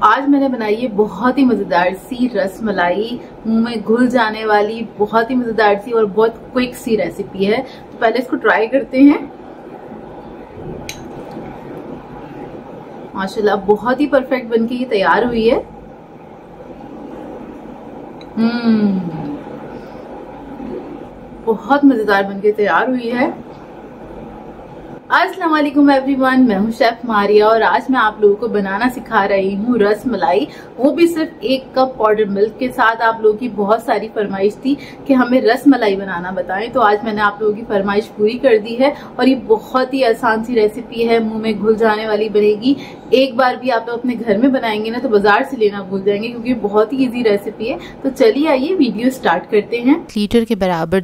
आज मैंने बनाई है बहुत ही मजेदार सी रसमलाई, मुंह में घुल जाने वाली बहुत ही मजेदार सी और बहुत क्विक सी रेसिपी है। तो पहले इसको ट्राई करते हैं। माशाल्लाह बहुत ही परफेक्ट बनके ये तैयार हुई है। बहुत मजेदार बनके तैयार हुई है। अस्सलाम वालेकुम एवरीवन, मैं हूं शेफ मारिया और आज मैं आप लोगों को बनाना सिखा रही हूँ रसमलाई, वो भी सिर्फ 1 कप पाउडर मिल्क के साथ। आप लोगों की बहुत सारी फरमाइश थी कि हमें रसमलाई बनाना बताएं, तो आज मैंने आप लोगों की फरमाइश पूरी कर दी है। और ये बहुत ही आसान सी रेसिपी है, मुंह में घुल जाने वाली बनेगी। एक बार भी आप लोग अपने घर में बनाएंगे ना तो बाजार से लेना भूल जाएंगे, क्योंकि बहुत ही इजी रेसिपी है। तो चलिए आइए वीडियो स्टार्ट करते हैं। लीटर के बराबर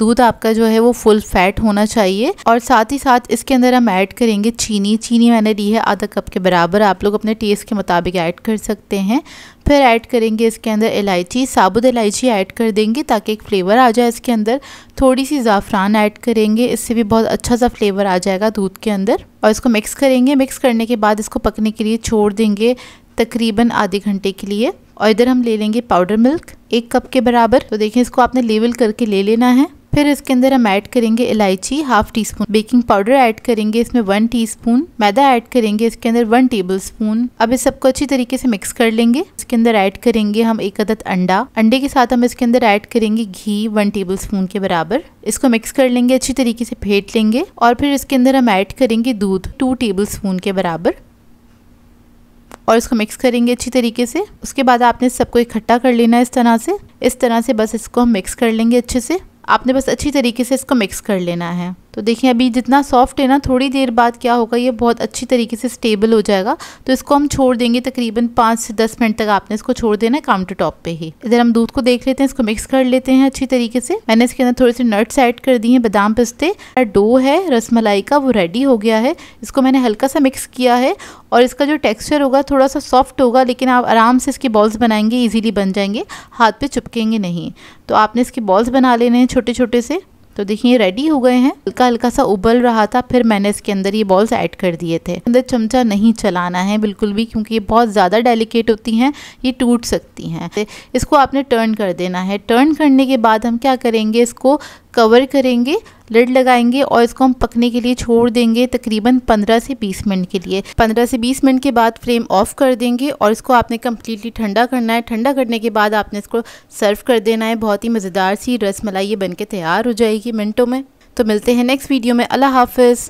दूध आपका जो है वो फुल फैट होना चाहिए। और साथ ही साथ इसके अंदर हम ऐड करेंगे चीनी मैंने ली है आधा कप के बराबर। आप लोग अपने टेस्ट के मुताबिक ऐड कर सकते हैं। फिर ऐड करेंगे इसके अंदर इलायची, साबुत इलायची ऐड कर देंगे ताकि एक फ्लेवर आ जाए इसके अंदर। थोड़ी सी ज़ाफ़रान ऐड करेंगे, इससे भी बहुत अच्छा सा फ्लेवर आ जाएगा दूध के अंदर। और इसको मिक्स करेंगे। मिक्स करने के बाद इसको पकने के लिए छोड़ देंगे तकरीबन आधे घंटे के लिए। और इधर हम ले लेंगे पाउडर मिल्क 1 कप के बराबर। तो देखिए इसको आपने लेवल करके ले लेना है। फिर इसके अंदर हम ऐड करेंगे इलायची, ½ टीस्पून बेकिंग पाउडर ऐड करेंगे इसमें 1 टीस्पून, मैदा ऐड करेंगे इसके अंदर 1 टेबलस्पून। अब इस सबको अच्छी तरीके से मिक्स कर लेंगे। इसके अंदर ऐड करेंगे हम 1 अदद अंडे के साथ हम इसके अंदर ऐड करेंगे घी 1 टेबलस्पून के बराबर। इसको मिक्स कर लेंगे, अच्छी तरीके से फेंट लेंगे। और फिर इसके अंदर हम ऐड करेंगे दूध 2 टेबलस्पून के बराबर और इसको मिक्स करेंगे अच्छी तरीके से। उसके बाद आपने सबको इकट्ठा कर लेना है इस तरह से बस इसको हम मिक्स कर लेंगे अच्छे से। आपने बस अच्छी तरीके से इसको मिक्स कर लेना है। तो देखिए अभी जितना सॉफ्ट है ना, थोड़ी देर बाद क्या होगा, ये बहुत अच्छी तरीके से स्टेबल हो जाएगा। तो इसको हम छोड़ देंगे तकरीबन 5 से 10 मिनट तक आपने इसको छोड़ देना है काउंटर टॉप पे ही। इधर हम दूध को देख लेते हैं, इसको मिक्स कर लेते हैं अच्छी तरीके से। मैंने इसके अंदर थोड़े से नट्स ऐड कर दिए हैं, बादाम पिस्ते। डो है रसमलाई का वो रेडी हो गया है। इसको मैंने हल्का सा मिक्स किया है और इसका जो टेक्स्चर होगा थोड़ा सा सॉफ्ट होगा, लेकिन आप आराम से इसके बॉल्स बनाएंगे, ईजिली बन जाएंगे, हाथ पे चिपकेंगे नहीं। तो आपने इसके बॉल्स बना लेने हैं छोटे छोटे से। तो देखिए रेडी हो गए हैं। हल्का हल्का सा उबल रहा था, फिर मैंने इसके अंदर ये बॉल्स ऐड कर दिए थे। अंदर चमचा नहीं चलाना है बिल्कुल भी, क्योंकि ये बहुत ज़्यादा डेलिकेट होती हैं, ये टूट सकती हैं। इसको आपने टर्न कर देना है। टर्न करने के बाद हम क्या करेंगे, इसको कवर करेंगे, लिड लगाएंगे और इसको हम पकने के लिए छोड़ देंगे तकरीबन 15 से 20 मिनट के लिए। 15 से 20 मिनट के बाद फ्लेम ऑफ कर देंगे और इसको आपने कम्प्लीटली ठंडा करना है। ठंडा करने के बाद आपने इसको सर्व कर देना है। बहुत ही मज़ेदार सी रसमलाई ये बनके तैयार हो जाएगी मिनटों में। तो मिलते हैं नेक्स्ट वीडियो में। अल्लाह हाफिज़।